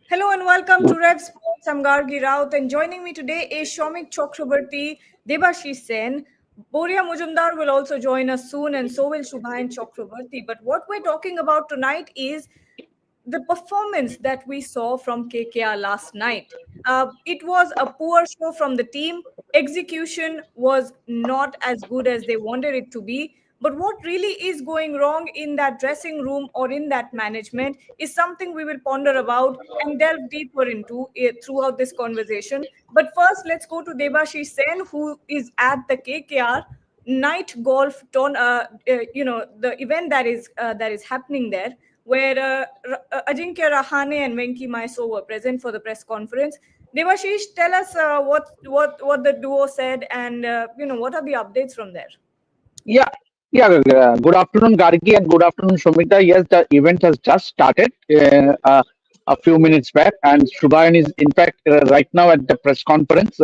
Hello and welcome to Rev Sports. I'm Gargi Raut, and joining me today is Shomik Chakrabarti, Debashish Sen. Boria Mujumdar will also join us soon, and so will Shubhayan Chakrabarti. But what we're talking about tonight is the performance that we saw from KKR last night. It was a poor show from the team. Execution was not as good as they wanted it to be. But what really is going wrong in that dressing room or in that management is something we will ponder about and delve deeper into it throughout this conversation. But first, let's go to Debashish Sen, who is at the KKR night golf the event that is happening there, where Ajinkya Rahane and Venki Mysore were present for the press conference. Devashish, tell us what the duo said, and what are the updates from there. Yeah, good afternoon, Gargi, and good afternoon, Shomita. Yes, the event has just started a few minutes back, and Shubhayan is, in fact, right now at the press conference.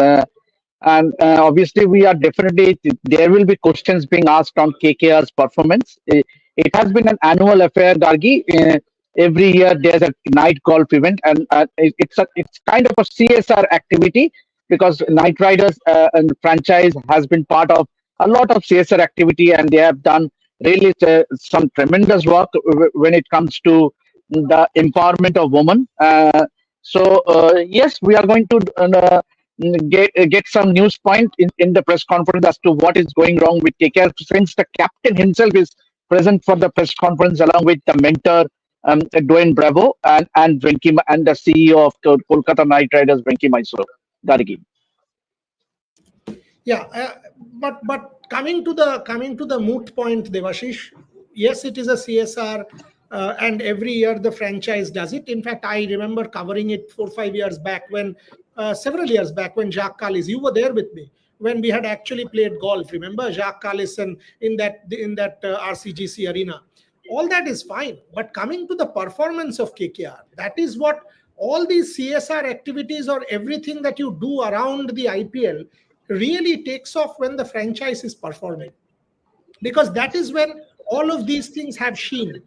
And obviously, we are definitely, there will be questions being asked on KKR's performance. It has been an annual affair, Gargi. Every year, there's a night golf event, and it's kind of a CSR activity because Night Riders and franchise has been part of a lot of CSR activity, and they have done really some tremendous work when it comes to the empowerment of women. Yes, we are going to get some news point in the press conference as to what is going wrong with KKR, since the captain himself is present for the press conference along with the mentor Dwayne Bravo and and the CEO of Kolkata Knight Riders, Venki Mysore. Gargi. Yeah, but coming to the moot point, Devashish. Yes, it is a CSR, and every year the franchise does it. In fact, I remember covering it 4 or 5 years back several years back when Jacques Callis, you were there with me when we had actually played golf. Remember Jacques Callis and in that RCGC arena. All that is fine, but coming to the performance of KKR, that is what all these CSR activities or everything that you do around the IPL really takes off when the franchise is performing, because that is when all of these things have sheen.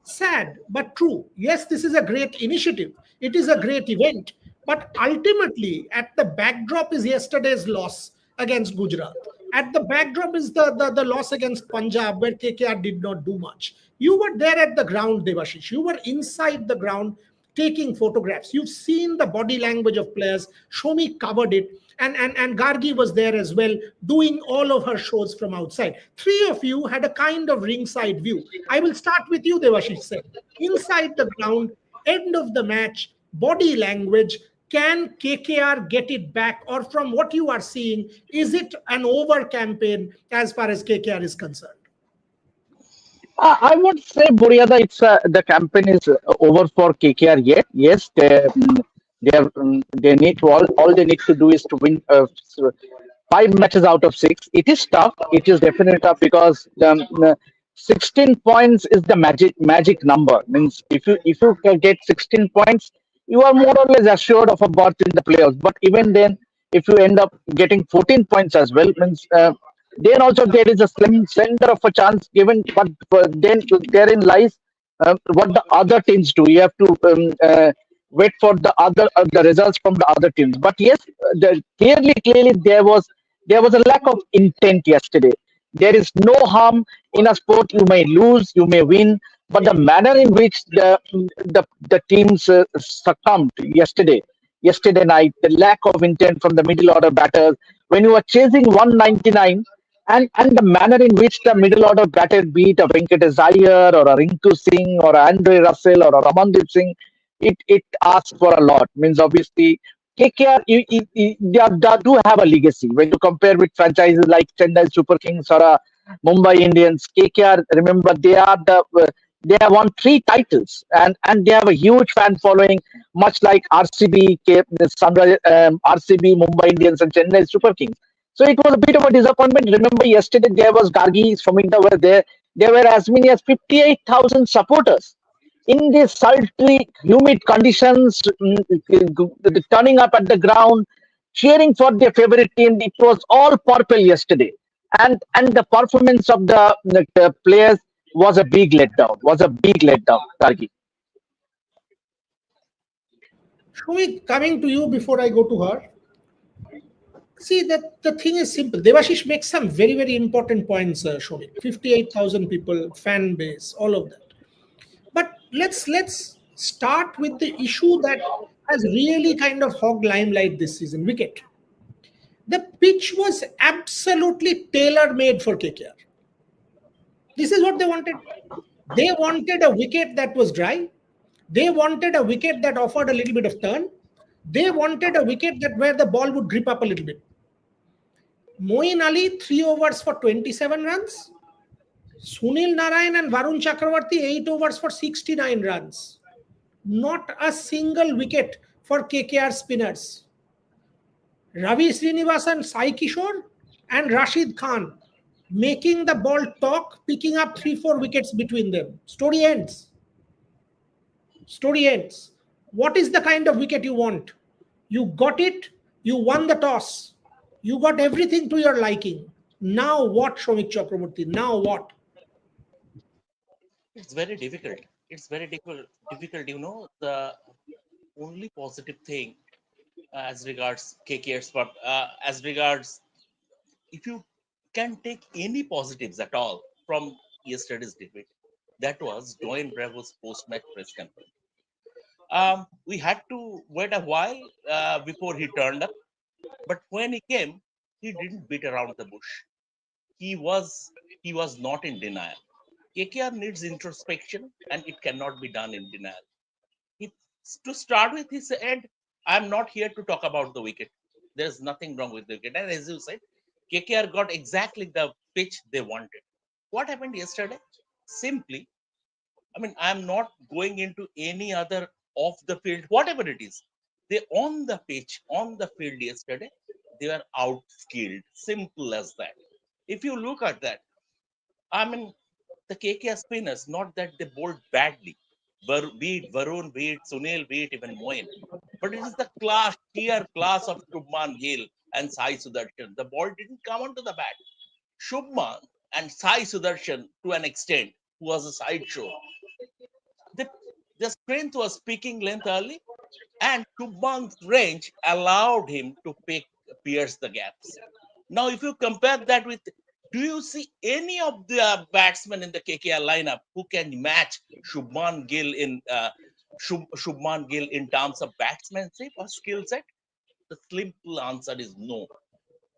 Sad but true. Yes, this is a great initiative, it is a great event, but ultimately at the backdrop is yesterday's loss against Gujarat. At the backdrop is the loss against Punjab, where KKR did not do much. You were there at the ground, Devashish. You were inside the ground taking photographs. You've seen the body language of players. Shomi covered it. And Gargi was there as well, doing all of her shows from outside. Three of you had a kind of ringside view. I will start with you, Devashish said. Inside the ground, end of the match, body language. Can KKR get it back? Or from what you are seeing, is it an over campaign as far as KKR is concerned? I would say, Buriada, it's the campaign is over for KKR yet. Yes, they need to all they need to do is to win 5 matches out of 6. It is tough. It is definitely tough because 16 points is the magic number. Means if you can get 16 points, you are more or less assured of a berth in the playoffs. But even then, if you end up getting 14 points as well, means then also there is a slender of a chance given. But then therein lies what the other teams do. You have to wait for the results from the other teams. But yes, clearly there was a lack of intent yesterday. There is no harm in a sport. You may lose, you may win, but the manner in which the teams succumbed yesterday night, the lack of intent from the middle order batters when you are chasing 199, and the manner in which the middle order batter, be it a Venkatesh Iyer or a Rinku Singh or a Andre Russell or a Ramandeep Singh, it asks for a lot. Means obviously KKR they do have a legacy when you compare with franchises like Chennai Super Kings or Mumbai Indians. KKR, remember, they have won 3 titles, and they have a huge fan following, much like RCB, Mumbai Indians, and Chennai Super Kings. So it was a bit of a disappointment. Remember, yesterday there was Gargi, Sominda were there. There were as many as 58,000 supporters in these sultry, humid conditions, turning up at the ground, cheering for their favorite team. It was all purple yesterday, and the performance of the players was a big letdown. Gargi. Shumi, coming to you before I go to her. See, that the thing is simple. Devashish makes some very, very important points, Shumi. 58,000 people, fan base, all of that. But let's start with the issue that has really kind of hogged limelight this season, wicket. The pitch was absolutely tailor-made for KKR. This is what they wanted. They wanted a wicket that was dry. They wanted a wicket that offered a little bit of turn. They wanted a wicket that where the ball would grip up a little bit. Moeen Ali, 3 overs for 27 runs. Sunil Narayan and Varun Chakravarti, 8 overs for 69 runs. Not a single wicket for KKR spinners. Ravi Srinivasan, Sai Kishore, and Rashid Khan making the ball talk, picking up 3-4 wickets between them. Story ends. Story ends. What is the kind of wicket you want? You got it, you won the toss. You got everything to your liking. Now what, Shomik Chakraborty? Now what? It's very difficult. It's very difficult. The only positive thing as regards KKR's, but as regards, if you can take any positives at all from yesterday's debate, that was Dwayne Bravo's post-match press conference. We had to wait a while before he turned up, but when he came, he didn't beat around the bush. He was not in denial. KKR needs introspection, and it cannot be done in denial. He, to start with, he said, "I'm not here to talk about the wicket. There's nothing wrong with the wicket." And as you said, KKR got exactly the pitch they wanted. What happened yesterday? Simply, I'm not going into any other off the field, whatever it is. They on the pitch, on the field yesterday, they were outskilled. Simple as that. If you look at that, the KKR spinners, not that they bowled badly, be it Varun, be it Sunil, be it even Moin, but it is the sheer class of Shubman Gill and Sai Sudarshan. The ball didn't come onto the bat. Shubman and Sai Sudarshan, to an extent, who was a sideshow, the strength was peaking length early, and Shubman's range allowed him to pierce the gaps. Now, if you compare that with, do you see any of the batsmen in the KKR lineup who can match Shubman Gill in terms of batsmanship or skill set? The simple answer is no.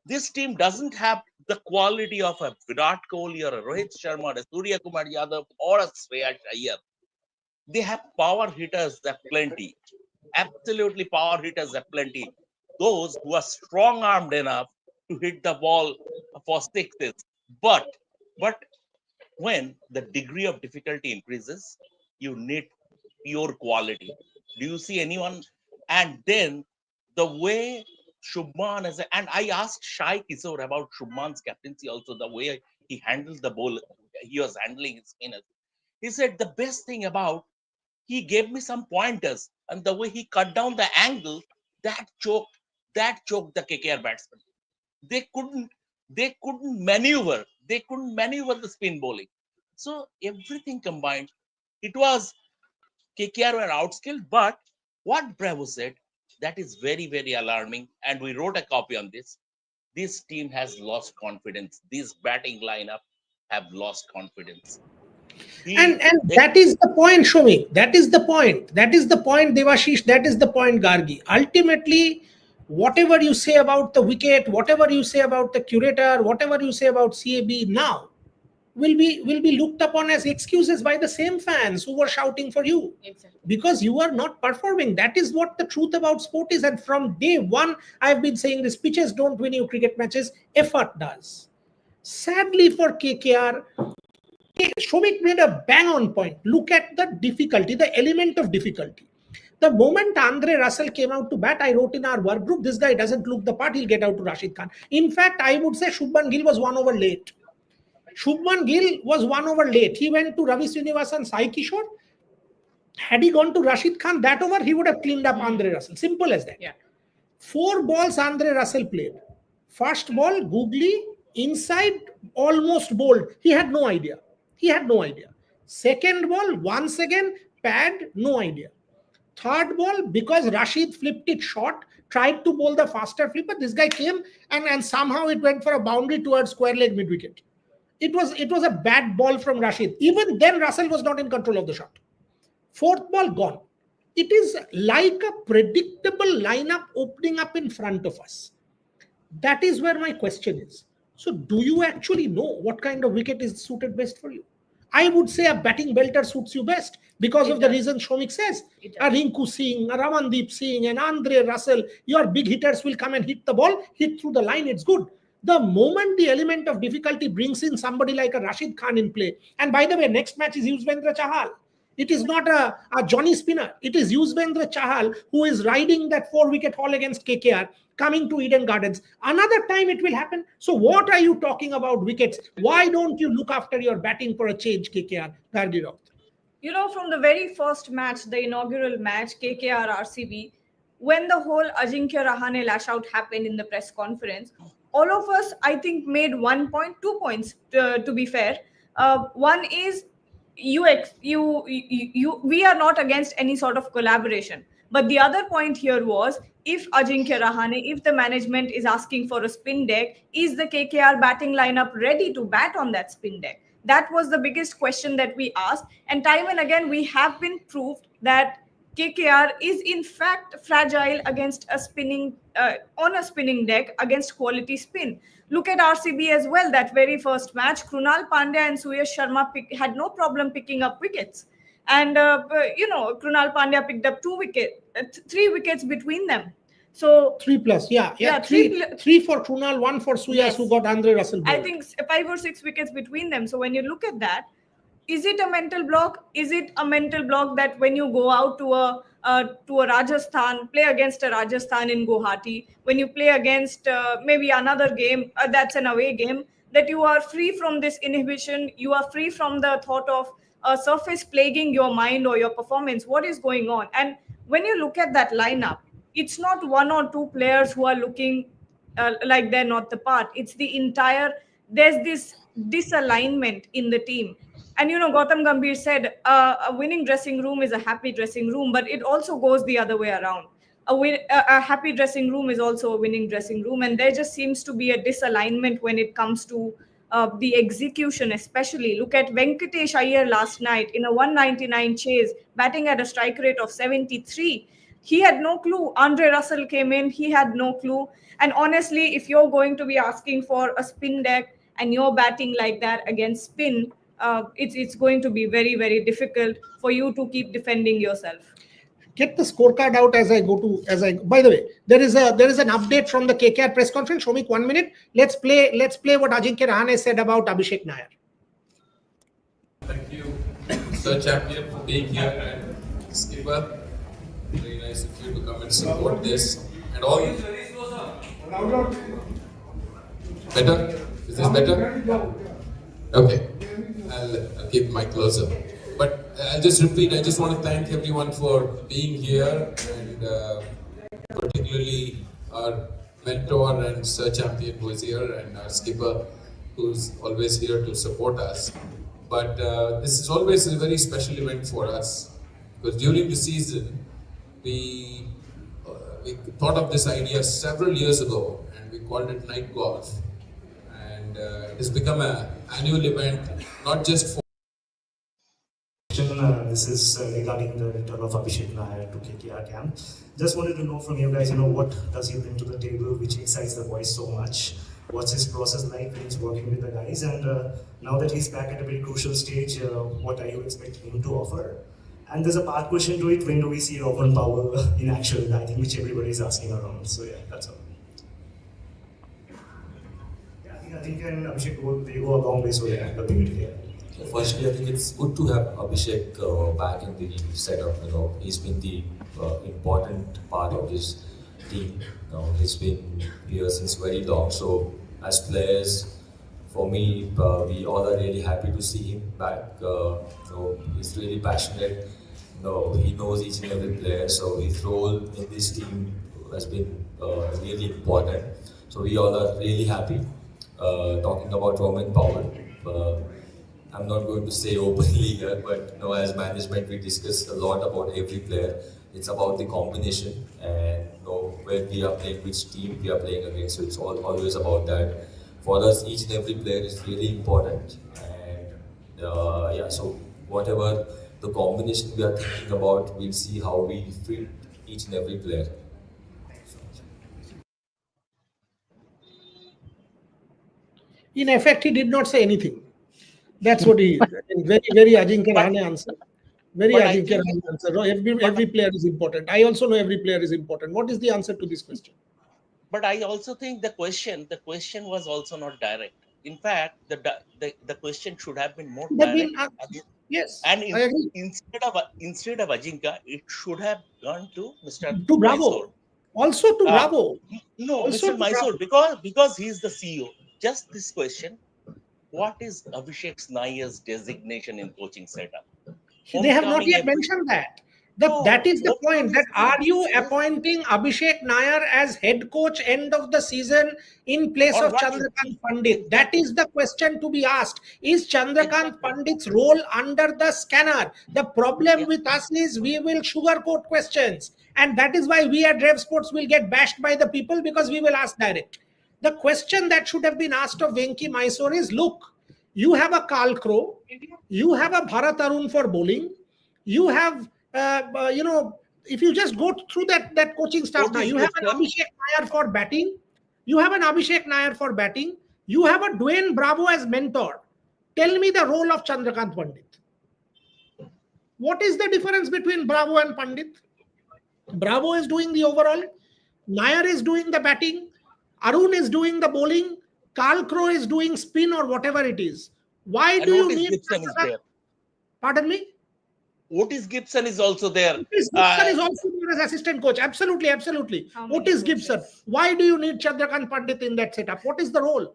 This team doesn't have the quality of a Virat Kohli or a Rohit Sharma or a Surya Kumar Yadav or a Shreyas Iyer. They have power hitters that plenty. Absolutely power hitters that plenty. Those who are strong-armed enough to hit the ball for sixes. But when the degree of difficulty increases, you need pure quality. Do you see anyone? And then the way Shubman is, and I asked Shai Kishore about Shubman's captaincy also, the way he handled the ball, he was handling his spinners. He said the best thing about, he gave me some pointers, and the way he cut down the angle, that choked the KKR batsmen. They couldn't maneuver. They couldn't maneuver the spin bowling. So everything combined, it was KKR were outskilled. But what Bravo said, that is very, very alarming. And we wrote a copy on this. This team has lost confidence. This batting lineup have lost confidence. And that is the point, Shomi. That is the point. That is the point, Devashish. That is the point, Gargi. Ultimately, whatever you say about the wicket, whatever you say about the curator, whatever you say about CAB now, will be looked upon as excuses by the same fans who were shouting for you. Exactly. Because you are not performing. That is what the truth about sport is. And from day one, I've been saying this: pitches don't win you cricket matches, effort does. Sadly for KKR, Shomik made a bang on point. Look at the difficulty, the element of difficulty. The moment Andre Russell came out to bat, I wrote in our work group, this guy doesn't look the part, he'll get out to Rashid Khan. In fact, I would say Shubman Gill was 1 over late. Shubman Gill was 1 over late. He went to Ravi Srinivasan, Sai Kishore. Had he gone to Rashid Khan that over, he would have cleaned up Andre Russell. Simple as that. Yeah. 4 balls Andre Russell played. First ball, googly, inside, almost bowled. He had no idea. Second ball, once again, pad, no idea. Third ball, because Rashid flipped it short, tried to bowl the faster flipper. This guy came and somehow it went for a boundary towards square leg mid wicket. It was a bad ball from Rashid. Even then, Russell was not in control of the shot. Fourth ball gone. It is like a predictable lineup opening up in front of us. That is where my question is. So, do you actually know what kind of wicket is suited best for you? I would say a batting belter suits you best because of the reason Shomik says. A Rinku Singh, a Ramandeep Singh, and Andre Russell, your big hitters will come and hit the ball, hit through the line, it's good. The moment the element of difficulty brings in somebody like a Rashid Khan in play, and by the way, next match is Yuzvendra Chahal. It is not a Johnny Spinner. It is Yuzvendra Chahal who is riding that 4-wicket haul against KKR, coming to Eden Gardens. Another time it will happen. So what are you talking about wickets? Why don't you look after your batting for a change, KKR? Gargirov. You know, from the very first match, the inaugural match, KKR RCB, when the whole Ajinkya Rahane lash out happened in the press conference, all of us, I think, made 1 point, 2 points, to be fair. One is we are not against any sort of collaboration. But the other point here was, if Ajinkya Rahane, if the management is asking for a spin deck, is the KKR batting lineup ready to bat on that spin deck? That was the biggest question that we asked. And time and again, we have been proved that KKR is in fact fragile against a spinning on a spinning deck against quality spin. Look at RCB as well. That very first match, Krunal Pandya and Suyash Sharma had no problem picking up wickets, and Krunal Pandya picked up 3 wickets between them. So 3+, yeah. Three for Krunal, 1 for Suyash, yes, who got Andre Russell. I think 5 or 6 wickets between them. So when you look at that, is it a mental block? Is it a mental block that when you go out to a Rajasthan, play against a Rajasthan in Guwahati, when you play against maybe another game that's an away game, that you are free from this inhibition, you are free from the thought of a surface plaguing your mind or your performance? What is going on? And when you look at that lineup, it's not 1 or 2 players who are looking like they're not the part. It's the entire, there's this disalignment in the team. And Gautam Gambhir said a winning dressing room is a happy dressing room, but it also goes the other way around. A happy dressing room is also a winning dressing room, and there just seems to be a disalignment when it comes to the execution, especially. Look at Venkatesh Iyer last night in a 199 chase, batting at a strike rate of 73. He had no clue. Andre Russell came in, he had no clue. And honestly, if you're going to be asking for a spin deck and you're batting like that against spin, it's going to be very, very difficult for you to keep defending yourself. Get the scorecard out as I go. By the way, there is an update from the KKR press conference. Shomik, 1 minute. Let's play what Ajinkya Rahane said about Abhishek Nair. Thank you, Sir Champion, for being here, and skipper. Very nice of you to come and support this and all. Better? Is this better? Okay. I'll keep my closer. But I'll just repeat, I just want to thank everyone for being here, and particularly our mentor and Sir Champion who is here, and our skipper who's always here to support us. But this is always a very special event for us, because during the season, we thought of this idea several years ago, and we called it Night Golf. And it has become an annual event, not just for... This is regarding the return of Abhishek Nair to KKR camp. Just wanted to know from you guys, what does he bring to the table, which excites the boys so much? What's his process like when he's working with the guys? And now that he's back at a very crucial stage, what are you expecting him to offer? And there's a part question to it: when do we see Robin Powell in action? I think which everybody is asking around. So yeah, that's all. I think and Abhishek they go a long way, so yeah, nothing here. Firstly, I think it's good to have Abhishek back in the setup. He's been the important part of this team. He's been here since very long. So as players, for me, we all are really happy to see him back. He's really passionate. He knows each and every player. So his role in this team has been really important. So we all are really happy. Talking about Roman Powell, I'm not going to say openly here, but as management, we discuss a lot about every player. It's about the combination and when we are playing, which team we are playing against. So it's always about that. For us, each and every player is really important. And so whatever the combination we are thinking about, we'll see how we fit each and every player. In effect, he did not say anything. That's what he is. Very, very Ajinkya Rahane answer. Very Ajinkya Rahane answer. No, every player is important. I also know every player is important. What is the answer to this question? But I also think the question was also not direct. In fact, the question should have been more direct. Yes, And I agree. instead of Ajinkya, it should have gone to Mr. To Bravo. Mysore. Also to Bravo. No, Also Mr. Mysore, because he's the CEO. Just this question: what is Abhishek Nayar's designation in coaching setup? They have not yet mentioned that. That is the point. That are you appointing Abhishek Nayar as head coach end of the season in place of Chandrakant Pandit? That is the question to be asked. Is Chandrakant Pandit's role under the scanner? The problem with us is we will sugarcoat questions. And that is why we at Rev Sports will get bashed by the people, because we will ask direct. The question that should have been asked of Venki Mysore is, look, you have a Karl Crow, you have a Bharat Arun for bowling, you have, if you just go through that coaching staff now, you have an Abhishek Nayar for batting, you have a Dwayne Bravo as mentor. Tell me the role of Chandrakant Pandit. What is the difference between Bravo and Pandit? Bravo is doing the overall, Nayar is doing the batting, Arun is doing the bowling, Karl Crow is doing spin or whatever it is. Why do you need Gibson is there? Pardon me? Otis Gibson is also there. Otis Gibson is also there as assistant coach. Absolutely. Otis Gibson. Why do you need Chandrakant Pandit in that setup? What is the role?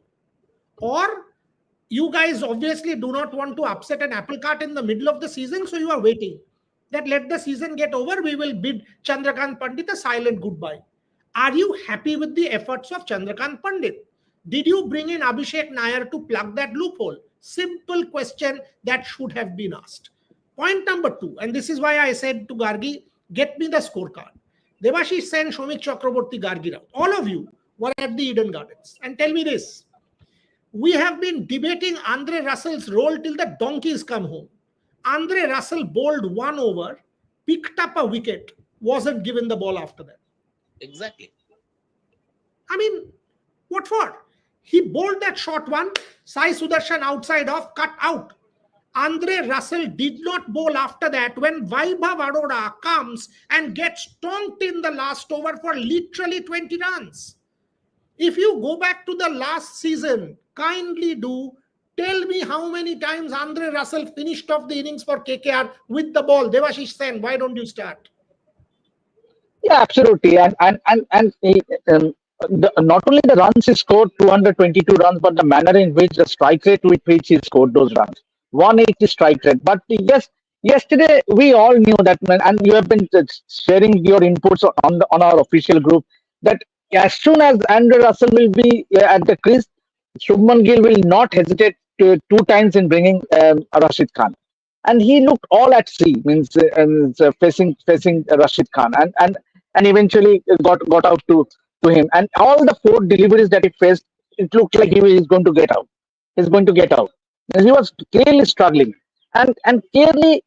Or you guys obviously do not want to upset an apple cart in the middle of the season, so you are waiting. That let the season get over, we will bid Chandrakant Pandit a silent goodbye. Are you happy with the efforts of Chandrakant Pandit? Did you bring in Abhishek Nayar to plug that loophole? Simple question that should have been asked. Point number 2, and this is why I said to Gargi, get me the scorecard. Debashish Sen, Shomik Chakraborty, Gargi Rao, all of you were at the Eden Gardens. And tell me this, we have been debating Andre Russell's role till the donkeys come home. Andre Russell bowled 1 over, picked up a wicket, wasn't given the ball after that. Exactly. I mean, what for? He bowled that short one, Sai Sudarshan outside off, cut out. Andre Russell did not bowl after that when Vaibhav Arora comes and gets stomped in the last over for literally 20 runs. If you go back to the last season, kindly do tell me how many times Andre Russell finished off the innings for KKR with the ball. Debashish Sen, why don't you start? Yeah, absolutely. Not only the runs he scored, 222 runs, but the manner in which, the strike rate with which he scored those runs, 180 strike rate. But yes, yesterday we all knew that, and you have been sharing your inputs on our official group, that as soon as Andrew Russell will be at the crease, Shubman Gill will not hesitate 2 times in bringing Rashid Khan. And he looked all at sea, facing Rashid Khan, and eventually got out to him. And all the 4 deliveries that he faced, it looked like he is going to get out. He's going to get out. And he was clearly struggling. And clearly,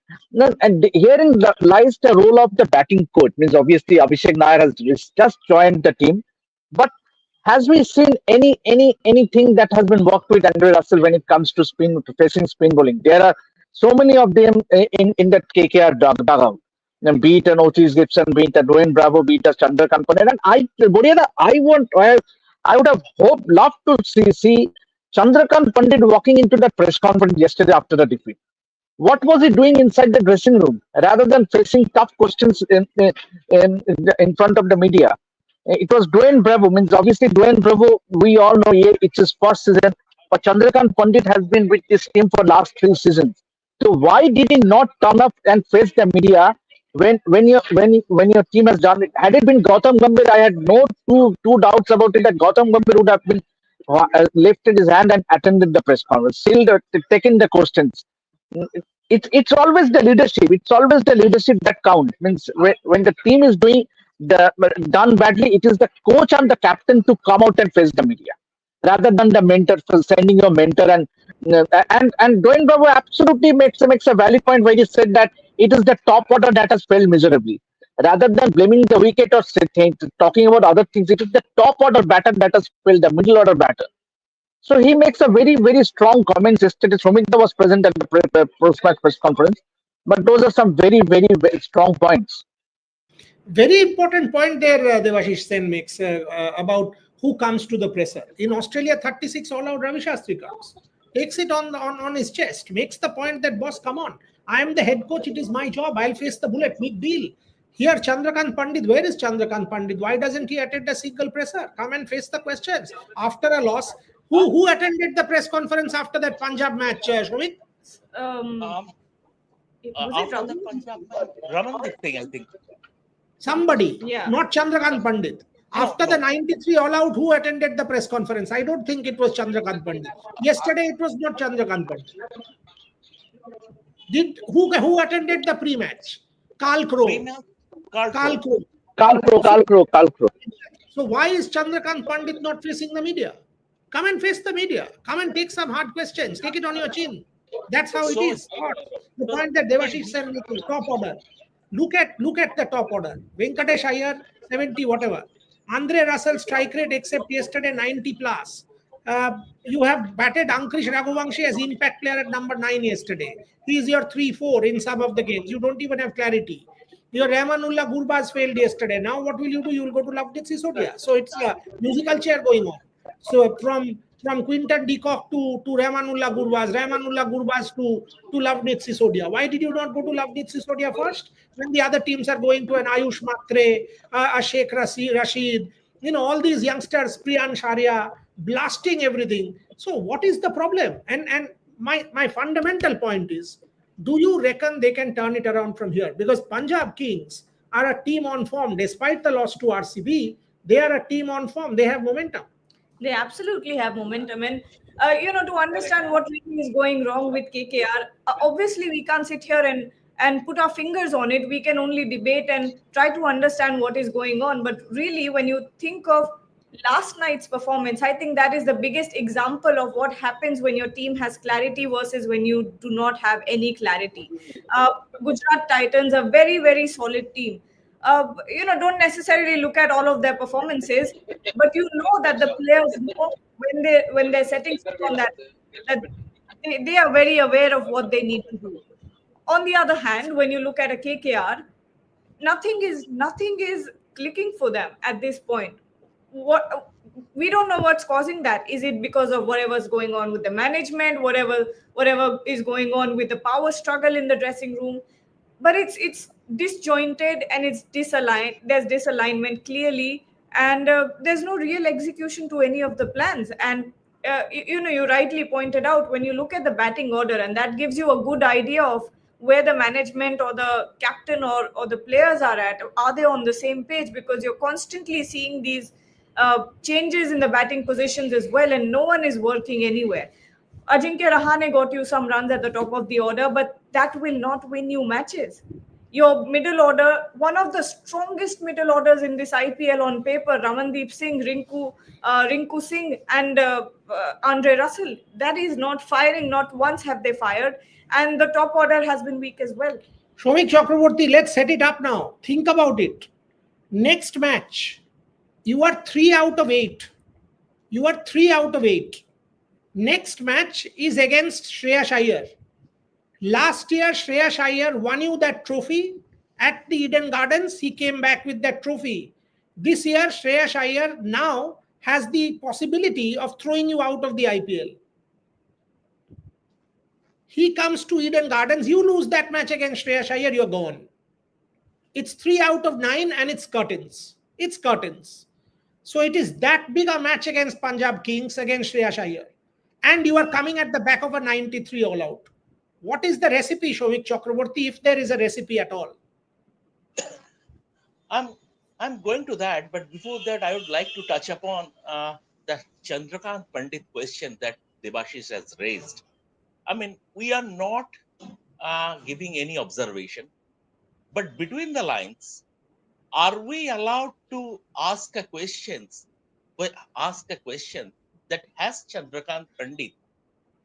and herein lies the role of the batting coach. Means obviously Abhishek Nair has just joined the team, but has we seen anything that has been worked with Andre Russell when it comes to facing spin bowling? There are so many of them in that KKR dugout. Be it an Otis Gibson, be it a Dwayne Bravo, be it a Chandrakant Pandit. And I would have loved to see Chandrakant Pandit walking into that press conference yesterday after the defeat. What was he doing inside the dressing room rather than facing tough questions in front of the media? It was Dwayne Bravo. Means obviously Dwayne Bravo, we all know it's his first season, but Chandrakant Pandit has been with this team for last 3 seasons. So why did he not turn up and face the media when your team has done it? Had it been Gautam Gambhir, I had no two doubts about it that Gautam Gambhir would have been lifted his hand and attended the press conference, sealed, taken the questions. It's always the leadership. It's always the leadership that counts. Means when the team is doing the done badly, it is the coach and the captain to come out and face the media, rather than the mentor for sending your mentor. And Dwayne Bravo absolutely makes a valid point where he said that it is the top order that has failed miserably. Rather than blaming the wicket or talking about other things, it is the top order batter that has failed, the middle order batter. So he makes a very, very strong comments yesterday. Sumita was present at the post-match press conference, but those are some very, very, very strong points. Very important point there, Devashish Sen makes about who comes to the presser. In Australia, 36 all-out Ravi Shastri comes, takes it on his chest, makes the point that, boss, come on, I am the head coach, it is my job, I'll face the bullet, big deal. Here, Chandrakant Pandit, where is Chandrakant Pandit? Why doesn't he attend a single presser? Come and face the questions. After a loss, who attended the press conference after that Punjab match, Shomik? Was it After the Rahul? Punjab match, Ramandeep Singh, I think. Somebody, Yeah. not Chandrakant Pandit. After the 93 all out, who attended the press conference? I don't think it was Chandrakant Pandit. Yesterday, it was not Chandrakant Pandit. Who attended the pre-match? Karl Crowe. Pre-match, Karl Karl Crowe. Crowe. Karl Crowe. So why is Chandrakant Pandit not facing the media? Come and face the media. Come and take some hard questions. Take it on your chin. That's how it is. The point that Devashish said, top order. Look at the top order. Venkatesh Iyer, 70 whatever. Andre Russell strike rate except yesterday 90 plus. You have batted Ankrish Raghuvanshi as impact player at number 9 yesterday. He is your 3-4 in some of the games. You don't even have clarity. Your Rahmanullah Gurbaz failed yesterday. Now what will you do? You will go to Lovedeep Sisodia. So it's a musical chair going on. So from Quinton de Kock to Rahmanullah Gurbaz to Lovedeep Sisodia. Why did you not go to Lovedeep Sisodia first? When the other teams are going to an Ayush Matre, a Sheikh Rashid, all these youngsters, Priyan Sharia, blasting everything. So what is the problem? And my fundamental point is, do you reckon they can turn it around from here? Because Punjab Kings are a team on form. Despite the loss to RCB, they are a team on form. They have momentum. They absolutely have momentum. And, to understand what really is going wrong with KKR, obviously we can't sit here and put our fingers on it. We can only debate and try to understand what is going on. But really, when you think of last night's performance, I think that is the biggest example of what happens when your team has clarity versus when you do not have any clarity. Gujarat Titans, a very, very solid team. Don't necessarily look at all of their performances, but you know that the players know when they're setting foot on that they are very aware of what they need to do. On the other hand, when you look at a KKR, nothing is clicking for them at this point. What we don't know what's causing that. Is it because of whatever's going on with the management, whatever is going on with the power struggle in the dressing room? But it's disjointed and it's disaligned. There's disalignment clearly, and there's no real execution to any of the plans. And you rightly pointed out, when you look at the batting order, and that gives you a good idea of where the management or the captain or the players are at. Are they on the same page? Because you're constantly seeing these changes in the batting positions as well, and no one is working anywhere. Ajinkya Rahane got you some runs at the top of the order, but that will not win you matches. Your middle order, one of the strongest middle orders in this IPL on paper, Ramandeep Singh, Rinku Singh, and Andre Russell, that is not firing. Not once have they fired, and the top order has been weak as well. Shomik Chakraborty, let's set it up now. Think about it. Next match, you are 3 out of 8. You are 3 out of 8. Next match is against Shreyas Iyer. Last year, Shreyas Iyer won you that trophy at the Eden Gardens. He came back with that trophy. This year, Shreyas Iyer now has the possibility of throwing you out of the IPL. He comes to Eden Gardens. You lose that match against Shreyas Iyer, you're gone. It's 3 out of 9 and it's curtains. It's curtains. So it is that big a match against Punjab Kings, against Shreyas Iyer. And you are coming at the back of a 93 all out. What is the recipe, Shomik Chakraborty, if there is a recipe at all? I'm going to that, but before that, I would like to touch upon the Chandrakant Pandit question that Debashish has raised. I mean, we are not giving any observation, but between the lines, are we allowed to ask a ask a question that has Chandrakant Pandit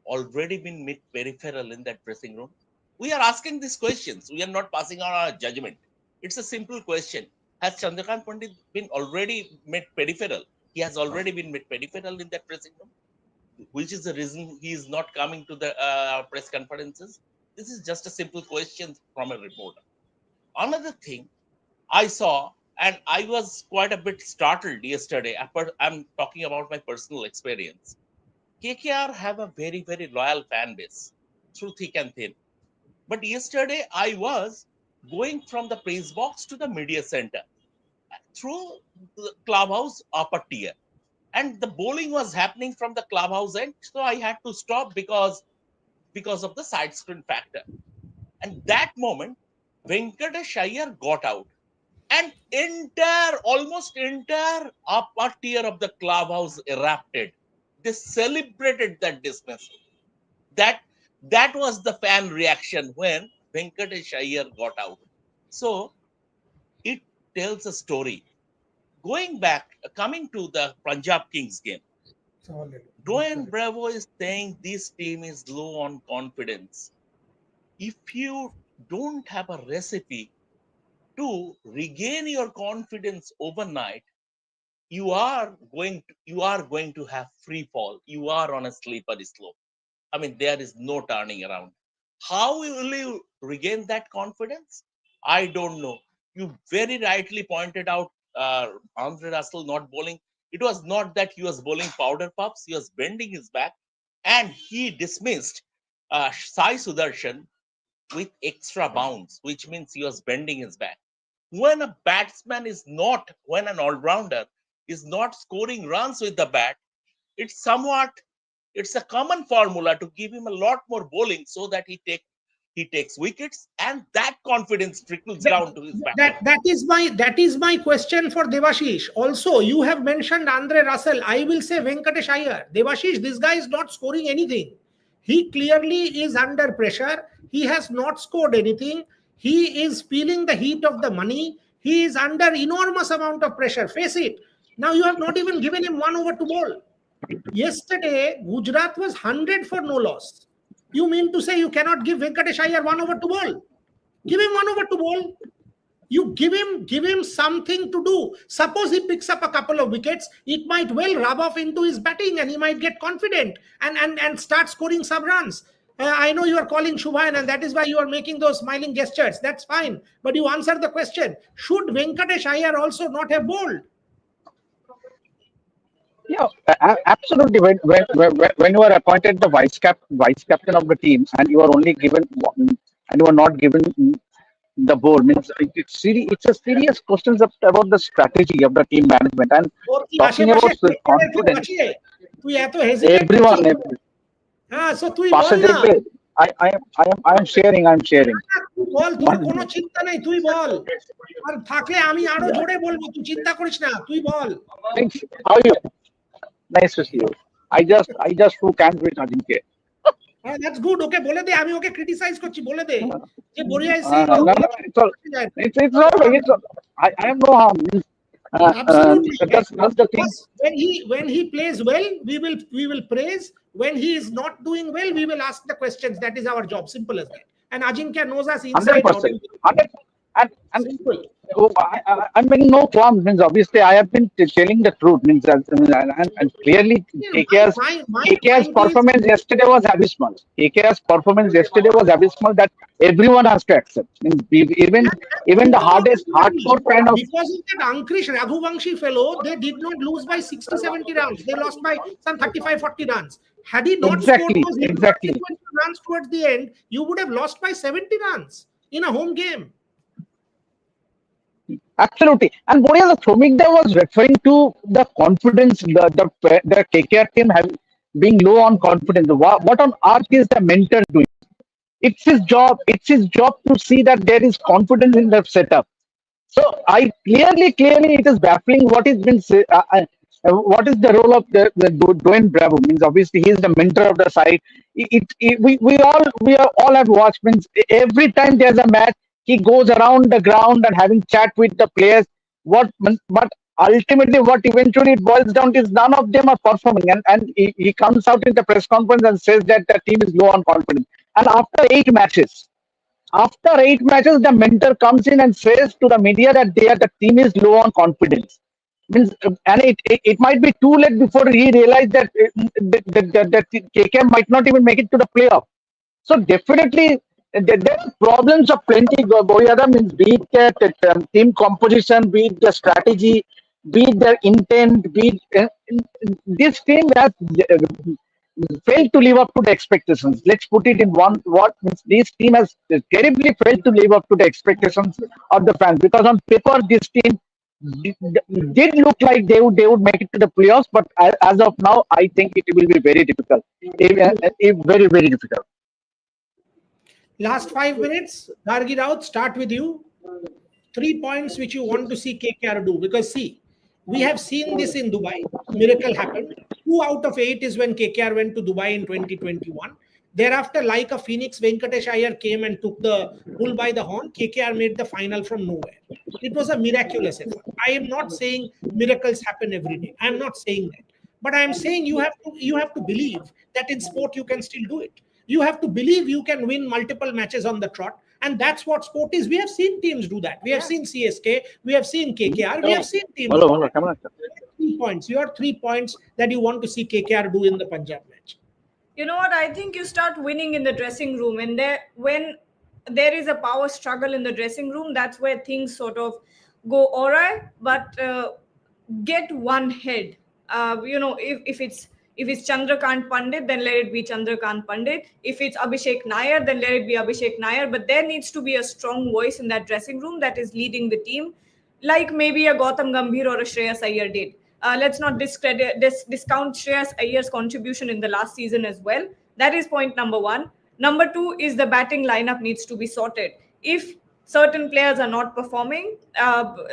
already been made peripheral in that dressing room? We are asking these questions. We are not passing on our judgment. It's a simple question. Has Chandrakant Pandit been already made peripheral? He has already been made peripheral in that dressing room, which is the reason he is not coming to the press conferences. This is just a simple question from a reporter. Another thing I saw, and I was quite a bit startled yesterday. I'm talking about my personal experience. KKR have a very, very loyal fan base through thick and thin. But yesterday I was going from the press box to the media center through the clubhouse upper tier. And the bowling was happening from the clubhouse end. So I had to stop because of the side screen factor. And that moment, Venkatesh Iyer got out. And almost entire upper tier of the clubhouse erupted. They celebrated that dismissal. That was the fan reaction when Venkatesh Iyer got out. So it tells a story. Coming to the Punjab Kings game, Dwayne Bravo is saying this team is low on confidence. If you don't have a recipe to regain your confidence overnight, you are going to have free fall. You are on a slippery slope. I mean, there is no turning around. How will you regain that confidence? I don't know. You very rightly pointed out Andre Russell not bowling. It was not that he was bowling powder puffs. He was bending his back, and he dismissed Sai Sudarshan with extra bounce, which means he was bending his back. When an all-rounder is not scoring runs with the bat, it's a common formula to give him a lot more bowling so that he takes wickets, and that confidence trickles down to his back. That is my question for Debashish. Also, you have mentioned Andre Russell. I will say Venkatesh Iyer. Debashish, this guy is not scoring anything. He clearly is under pressure. He has not scored anything. He is feeling the heat of the money. He is under enormous amount of pressure. Face it. Now you have not even given him 1 over to bowl. Yesterday, Gujarat was 100 for no loss. You mean to say you cannot give Venkatesh Iyer 1 over to bowl? Give him 1 over to bowl. You give him something to do. Suppose he picks up a couple of wickets, it might well rub off into his batting and he might get confident and start scoring some runs. I know you are calling Shubhan and that is why you are making those smiling gestures. That's fine. But you answer the question. Should Venkatesh Iyer also not have bowled? Yeah, absolutely. When you are appointed the vice captain of the team, and you are only given and you are not given the ball, means it's a serious questions about the strategy of the team management. And talking about the confidence, everyone. So তুই বল না I am sharing. তুই বল, তোর কোনো চিন্তা নাই, তুই বল। আর থাকলে আমি আরো জোরে বলবো, তুই চিন্তা করিস না, তুই বল। Thanks. How are you? Nice to see you. I just who can't wait Ajinkya. That's good. Okay, বলে দে, আমি ওকে ক্রিটিসাইজ করছি, বলে দে যে বড়িয়া is saying it's all I am no harm. Absolutely. That's the thing. When he plays well, we will praise. When he is not doing well, we will ask the questions. That is our job. Simple as that. And Ajinkya knows us inside out. 100%. And Simple. I'm making no qualms. Means obviously I have been telling the truth. Means and clearly KKR's performance yesterday was abysmal. KKR's performance yesterday was abysmal. That everyone has to accept. Means even the hardcore kind of. Because of that Ankrish Raghuvanshi fellow, they did not lose by 60-70 runs. They lost by some 35-40 runs. Had he not scored those runs towards the end, you would have lost by 70 runs in a home game. Absolutely. And Boria, the Thromikda was referring to the confidence, the KKR team being low on confidence. What on earth is the mentor doing? It's his job. It's his job to see that there is confidence in the setup. So I clearly it is baffling what has been What is the role of the Dwayne Bravo? Means obviously he is the mentor of the side. We all have watched. Means every time there's a match, he goes around the ground and having chat with the players. But ultimately, what eventually it boils down to is none of them are performing, and he comes out in the press conference and says that the team is low on confidence. And after 8 matches, the mentor comes in and says to the media that the team is low on confidence. Means, and it might be too late before he realized that that KKM might not even make it to the playoff. So definitely there are problems of plenty. Boyada means be it team composition, be it the strategy, be it their intent, be it, this team has failed to live up to the expectations. Let's put it in one what means this team has terribly failed to live up to the expectations of the fans, because on paper this team did look like they would make it to the playoffs, but as of now, I think it will be very difficult. Very very difficult. Last 5 minutes, Gargi Raut, start with you. 3 points which you want to see KKR do, because see, we have seen this in Dubai. Miracle happened. 2 out of 8 is when KKR went to Dubai in 2021. Thereafter, like a phoenix, Venkatesh Iyer came and took the bull by the horn. KKR made the final from nowhere. It was a miraculous effort. I am not saying miracles happen every day. I am not saying that. But I am saying you have to believe that in sport you can still do it. You have to believe you can win multiple matches on the trot. And that's what sport is. We have seen teams do that. We have seen CSK, we have seen KKR, we have seen teams. Hello, hello, come on. 3 points. Your 3 points that you want to see KKR do in the Punjab match. You know what? I think you start winning in the dressing room, and when there is a power struggle in the dressing room, that's where things sort of go awry. But get one head. If it's Chandrakant Pandit, then let it be Chandrakant Pandit. If it's Abhishek Nair, then let it be Abhishek Nair. But there needs to be a strong voice in that dressing room that is leading the team, like maybe a Gautam Gambhir or a Shreyas Iyer did. Let's not discount Shreyas Iyer's contribution in the last season as well. That is point number one. Number two is the batting lineup needs to be sorted. If certain players are not performing,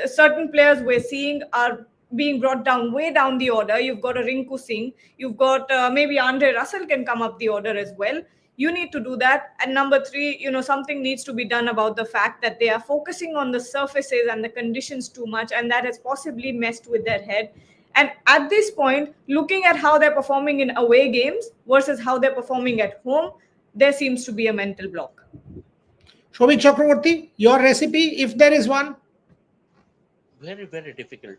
certain players we're seeing are being brought down, way down the order. You've got a Rinku Singh. You've got maybe Andre Russell can come up the order as well. You need to do that. And number three, something needs to be done about the fact that they are focusing on the surfaces and the conditions too much, and that has possibly messed with their head. And at this point, looking at how they're performing in away games versus how they're performing at home, there seems to be a mental block. Shobhik Chakraborty, your recipe, if there is one? Very, very difficult.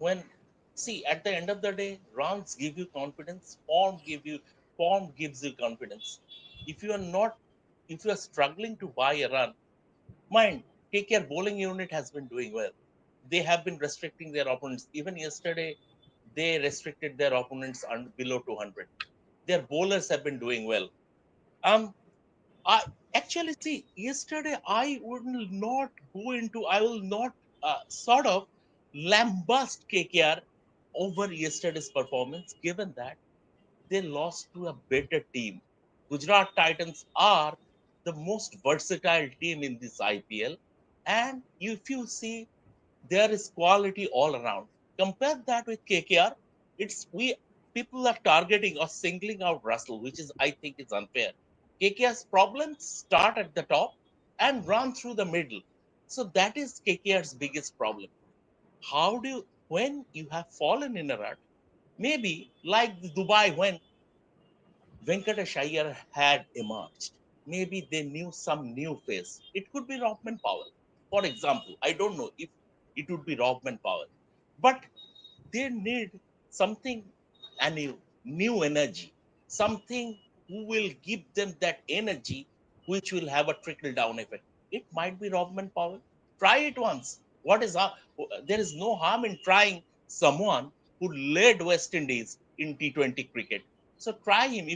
At the end of the day, runs give you confidence, form gives you confidence. If you are struggling to buy a run, mind, KKR bowling unit has been doing well. They have been restricting their opponents. Even yesterday, they restricted their opponents below 200. Their bowlers have been doing well. I actually see yesterday I will not sort of lambast KKR over yesterday's performance, given that they lost to a better team. Gujarat Titans are the most versatile team in this IPL, and if you see, there is quality all around. Compare that with KKR. People are targeting or singling out Russell, which is I think is unfair. KKR's problems start at the top and run through the middle. So that is KKR's biggest problem. When you have fallen in a rut, maybe like Dubai when Venkatesh Iyer had emerged, maybe they knew some new face. It could be Robman Powell, for example. I don't know if it would be Robman Powell, but they need something, a new energy, something who will give them that energy, which will have a trickle down effect. It might be Robman Powell. Try it once. There is no harm in trying someone who led West Indies in T20 cricket. So try him.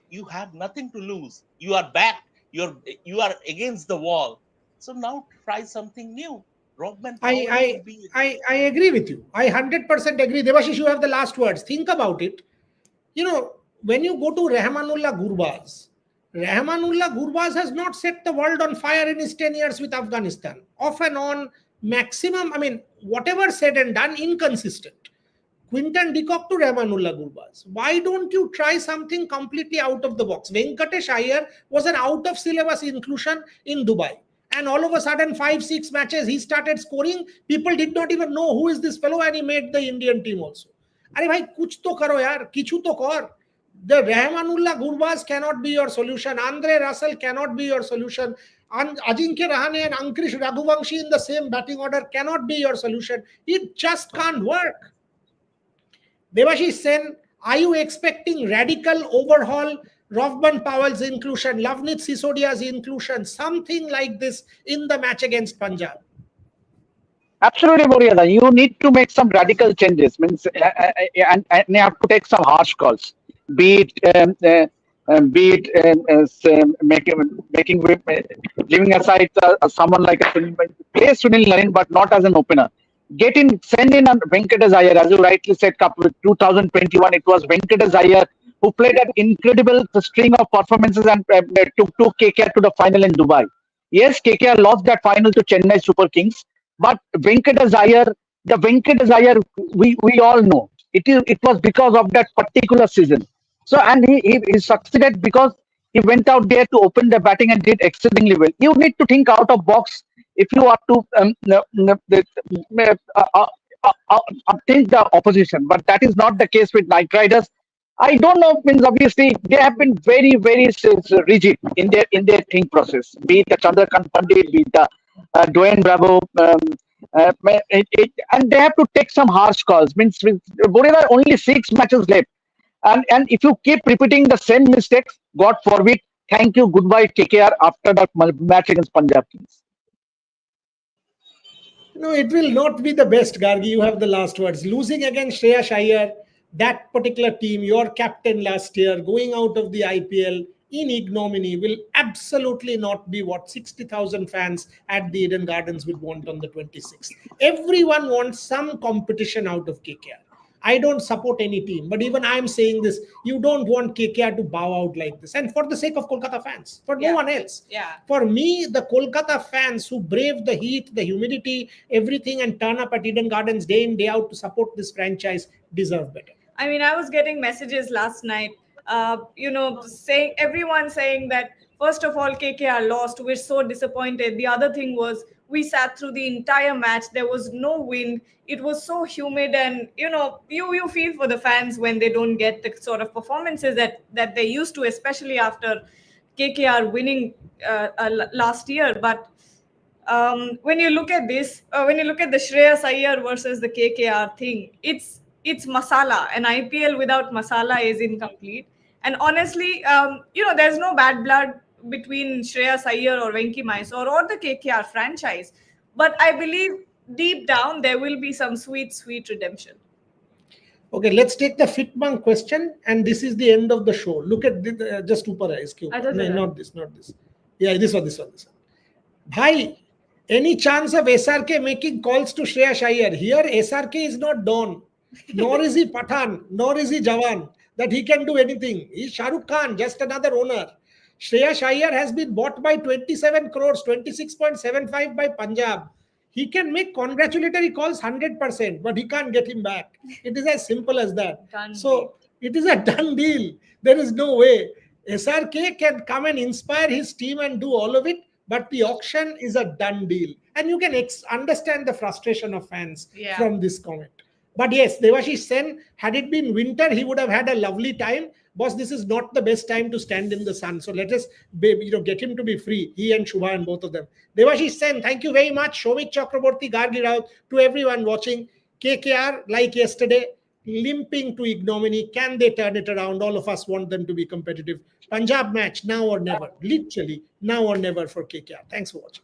You have nothing to lose. You are back. You are against the wall. So now try something new. Robman Powell I, could be. I agree with you. I 100% agree. Devashish, you have the last words. Think about it. When you go to Rahmanullah Gurbaz has not set the world on fire in his 10 years with Afghanistan. Off and on, maximum, whatever said and done, inconsistent. Quinton de Kock to Rahmanullah Gurbaz. Why don't you try something completely out of the box? Venkatesh Iyer was an out of syllabus inclusion in Dubai. And all of a sudden, 5-6 matches, he started scoring. People did not even know who is this fellow, and he made the Indian team also. Are bhai, kuch to karo yaar, kichu to kar. The Rahmanullah Gurbaz cannot be your solution. Andre Russell cannot be your solution. Ajinkya Rahane and Ankrish Raghuvamshi in the same batting order cannot be your solution. It just can't work. Debashish Sen, are you expecting radical overhaul? Rovman Powell's inclusion, Lavnit Sisodia's inclusion, something like this in the match against Punjab? Absolutely, Boria. You need to make some radical changes. Means and you have to take some harsh calls. Be it leaving aside someone like play Sunil Narine, but not as an opener. Send in Venkatesh Iyer, as you rightly said. 2021, it was Venkatesh Iyer who played an incredible string of performances and took KKR to the final in Dubai. Yes, KKR lost that final to Chennai Super Kings, but Venkatesh Iyer, the Venkatesh Iyer, we all know it was because of that particular season. So, and he succeeded because he went out there to open the batting and did exceedingly well. You need to think out of box if you are to think the opposition, but that is not the case with Knight Riders. I don't know. Means obviously they have been very rigid in their think process. Be it the Chandrakant Pandit, be it the Dwayne Bravo, and they have to take some harsh calls. Means Boreva only 6 matches left, and if you keep repeating the same mistakes, God forbid, thank you, goodbye, KKR after that match against Punjab Kings. No, it will not be the best, Gargi. You have the last words. Losing against Shreya Iyer, that particular team, your captain last year, going out of the IPL in ignominy will absolutely not be what 60,000 fans at the Eden Gardens would want on the 26th. Everyone wants some competition out of KKR. I don't support any team, but even I'm saying this, you don't want KKR to bow out like this. And for the sake of Kolkata fans, for no one else. Yeah. For me, the Kolkata fans who brave the heat, the humidity, everything, and turn up at Eden Gardens day in, day out to support this franchise deserve better. I mean, I was getting messages last night, everyone saying that, first of all, KKR lost. We're so disappointed. The other thing was we sat through the entire match. There was no wind. It was so humid. And, you feel for the fans when they don't get the sort of performances that they used to, especially after KKR winning last year. But when you look at this, when you look at the Shreyas Iyer versus the KKR thing, it's masala. An IPL without masala is incomplete. And honestly, there's no bad blood between Shreyas Iyer or Venki Mysore or the KKR franchise. But I believe deep down, there will be some sweet redemption. Okay, let's take the Fitbang question. And this is the end of the show. Look at just upar hai, iske upar. No, not this. Yeah, this one. Bhai, any chance of SRK making calls to Shreya Iyer? Here, SRK is not Don. Nor is he Pathan, nor is he Jawan, that he can do anything. He's Shah Rukh Khan, just another owner. Shreya Iyer has been bought by 27 crores, 26.75 by Punjab. He can make congratulatory calls 100%, but he can't get him back. It is as simple as that. It is a done deal. There is no way. SRK can come and inspire his team and do all of it, but the auction is a done deal. And you can understand the frustration of fans from this comment. But yes, Debashish Sen, had it been winter, he would have had a lovely time. Boss, this is not the best time to stand in the sun. So let us get him to be free, he and Shubha and both of them. Debashish Sen, thank you very much. Shomik Chakraborty, Gargi Raut, to everyone watching. KKR, like yesterday, limping to ignominy. Can they turn it around? All of us want them to be competitive. Punjab match, now or never. Literally, now or never for KKR. Thanks for watching.